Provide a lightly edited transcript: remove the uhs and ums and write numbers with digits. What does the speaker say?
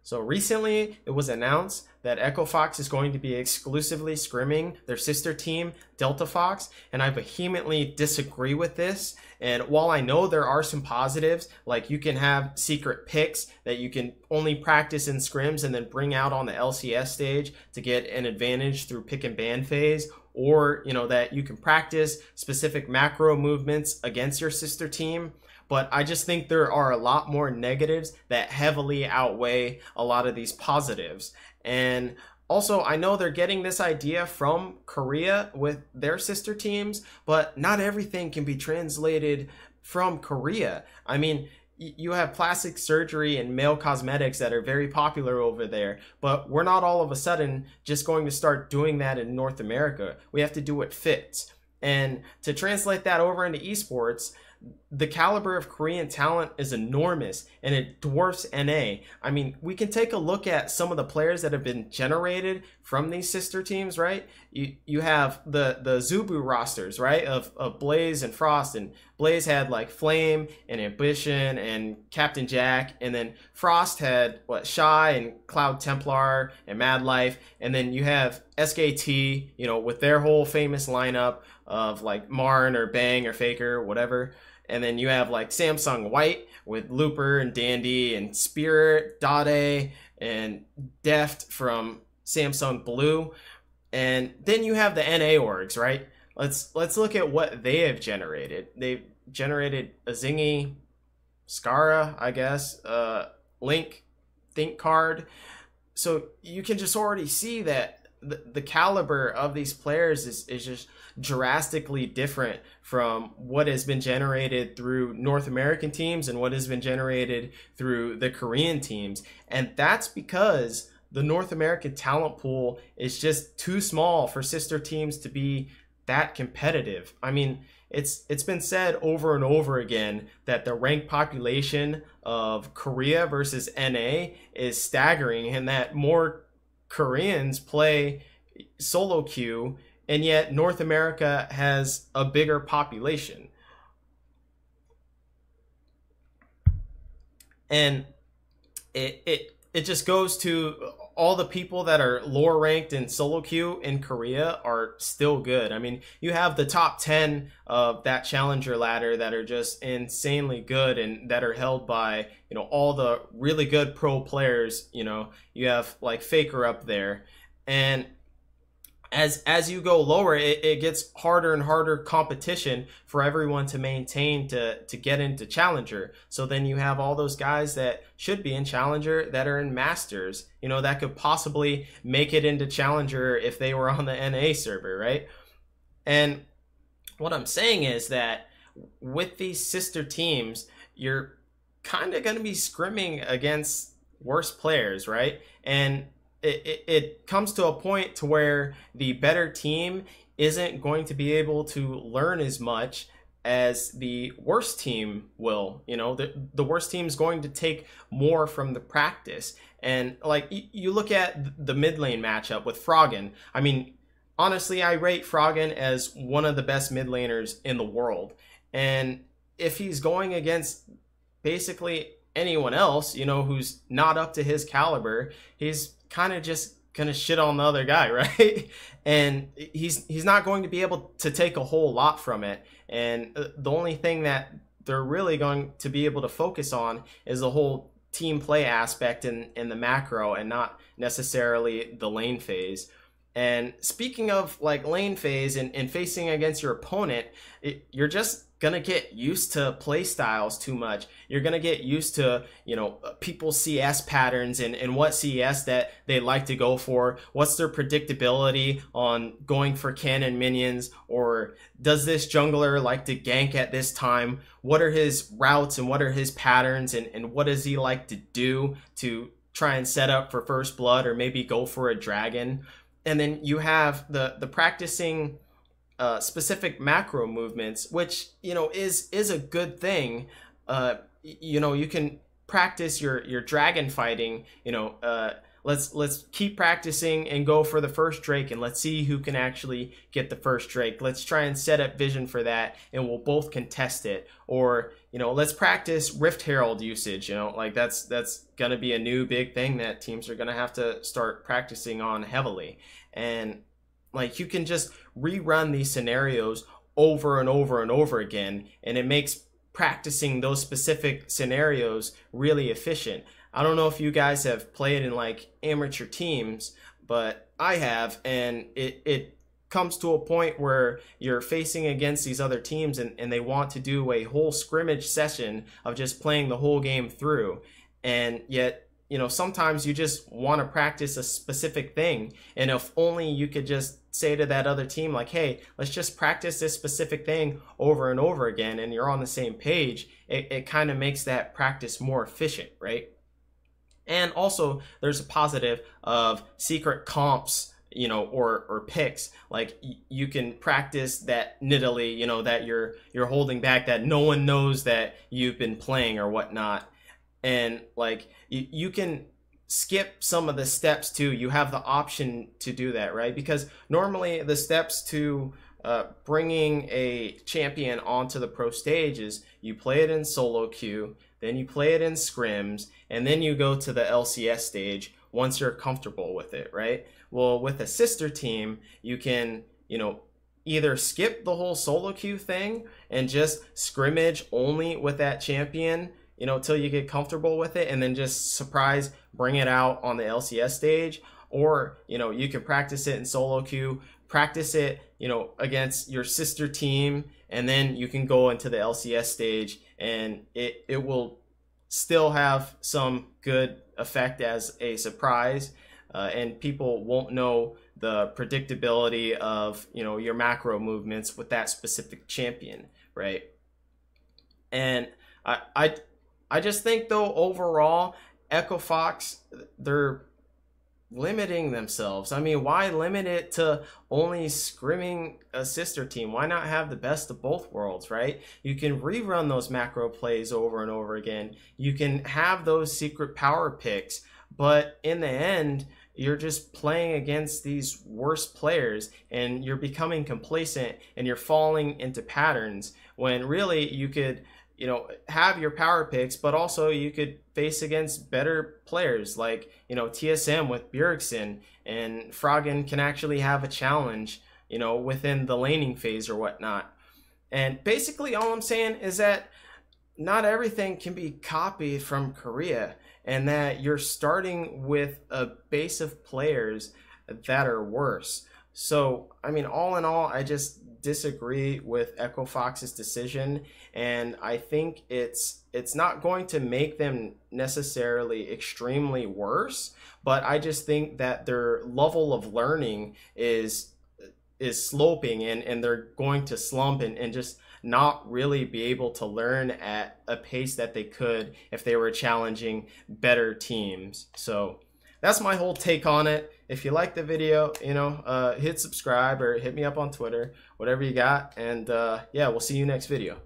So recently it was announced that Echo Fox is going to be exclusively scrimming their sister team, Delta Fox, and I vehemently disagree with this. And while I know there are some positives, like you can have secret picks that you can only practice in scrims and then bring out on the LCS stage to get an advantage through pick and ban phase, or that you can practice specific macro movements against your sister team. But I just think there are a lot more negatives that heavily outweigh a lot of these positives. And also, I know they're getting this idea from Korea with their sister teams, but not everything can be translated from Korea. I mean, you have plastic surgery and male cosmetics that are very popular over there, but we're not all of a sudden just going to start doing that in North America. We have to do what fits. And to translate that over into esports, the caliber of Korean talent is enormous and it dwarfs NA. I mean, we can take a look at some of the players that have been generated from these sister teams, right? You have the Zubu rosters, right, of Blaze and Frost, and Blaze had like Flame and Ambition and Captain Jack, and then Frost had Shy and Cloud Templar and Mad Life, and then you have SKT, with their whole famous lineup of like Marn or Bang or Faker, whatever. And then you have like Samsung White with Looper and Dandy and Spirit, Dade, and Deft from Samsung Blue. And then you have the NA orgs, right? Let's look at what they have generated. They've generated Azingi, Skara, I guess, Link, Think Card. So you can just already see that the caliber of these players is just drastically different from what has been generated through North American teams and what has been generated through the Korean teams. And that's because the North American talent pool is just too small for sister teams to be that competitive. I mean, it's been said over and over again that the ranked population of Korea versus NA is staggering, and that more Koreans play solo queue, and yet North America has a bigger population. And it just goes to all the people that are lower ranked in solo queue in Korea are still good. I mean, you have the top 10 of that challenger ladder that are just insanely good and that are held by, all the really good pro players. You have like Faker up there. And as you go lower, it gets harder and harder competition for everyone to maintain to get into Challenger. So then you have all those guys that should be in Challenger that are in Masters, that could possibly make it into Challenger if they were on the NA server, right? And what I'm saying is that with these sister teams, you're kind of going to be scrimming against worse players, right? And it comes to a point to where the better team isn't going to be able to learn as much as the worst team will. The worst team is going to take more from the practice. And like you look at the mid lane matchup with Froggen. I mean, honestly, I rate Froggen as one of the best mid laners in the world. And if he's going against basically anyone else, who's not up to his caliber, he's kind of just gonna shit on the other guy, right? And he's not going to be able to take a whole lot from it. And the only thing that they're really going to be able to focus on is the whole team play aspect in the macro, and not necessarily the lane phase. And speaking of like lane phase and facing against your opponent, you're just gonna get used to play styles too much. You're gonna get used to people's CS patterns and what CS that they like to go for. What's their predictability on going for cannon minions, or does this jungler like to gank at this time? What are his routes and what are his patterns, and what does he like to do to try and set up for first blood or maybe go for a dragon? And then you have the practicing specific macro movements, which is a good thing. You can practice your dragon fighting, you know, let's keep practicing and go for the first drake, and let's see who can actually get the first drake. Let's try and set up vision for that, and we'll both contest it. Or, you know, let's practice Rift Herald usage. You know, like that's gonna be a new big thing that teams are gonna have to start practicing on heavily. And like, you can just rerun these scenarios over and over and over again, and it makes practicing those specific scenarios really efficient. I don't know if you guys have played in like amateur teams, but I have, and it comes to a point where you're facing against these other teams, and they want to do a whole scrimmage session of just playing the whole game through. And yet, you know, sometimes you just want to practice a specific thing, and if only you could just say to that other team like, hey, let's just practice this specific thing over and over again, and you're on the same page, it kind of makes that practice more efficient, right? And also there's a positive of secret comps, you know, or picks. Like, you can practice that niddly, you know, that you're holding back, that no one knows that you've been playing or whatnot. And like, you can skip some of the steps too. You have the option to do that, right? Because normally the steps to bringing a champion onto the pro stage is you play it in solo queue, then you play it in scrims, and then you go to the LCS stage once you're comfortable with it, right? Well, with a sister team, you can, you know, either skip the whole solo queue thing and just scrimmage only with that champion, you know, till you get comfortable with it, and then just surprise bring it out on the LCS stage. Or, you know, you can practice it in solo queue, practice it, you know, against your sister team, and then you can go into the LCS stage, and it will still have some good effect as a surprise, and people won't know the predictability of, you know, your macro movements with that specific champion, right? And I just think, though, overall, Echo Fox, they're limiting themselves. I mean, why limit it to only scrimming a sister team? Why not have the best of both worlds, right? You can rerun those macro plays over and over again. You can have those secret power picks, but in the end, you're just playing against these worse players, and you're becoming complacent, and you're falling into patterns, when really you could, you know, have your power picks, but also you could face against better players like, you know, TSM with Bjergsen, and Froggen can actually have a challenge, you know, within the laning phase or whatnot. And basically all I'm saying is that not everything can be copied from Korea, and that you're starting with a base of players that are worse. So, I mean, all in all, I just disagree with Echo Fox's decision, and I think it's not going to make them necessarily extremely worse, but I just think that their level of learning is sloping, and they're going to slump and just not really be able to learn at a pace that they could if they were challenging better teams. So that's my whole take on it. If you like the video, you know, hit subscribe or hit me up on Twitter, whatever you got. And yeah, we'll see you next video.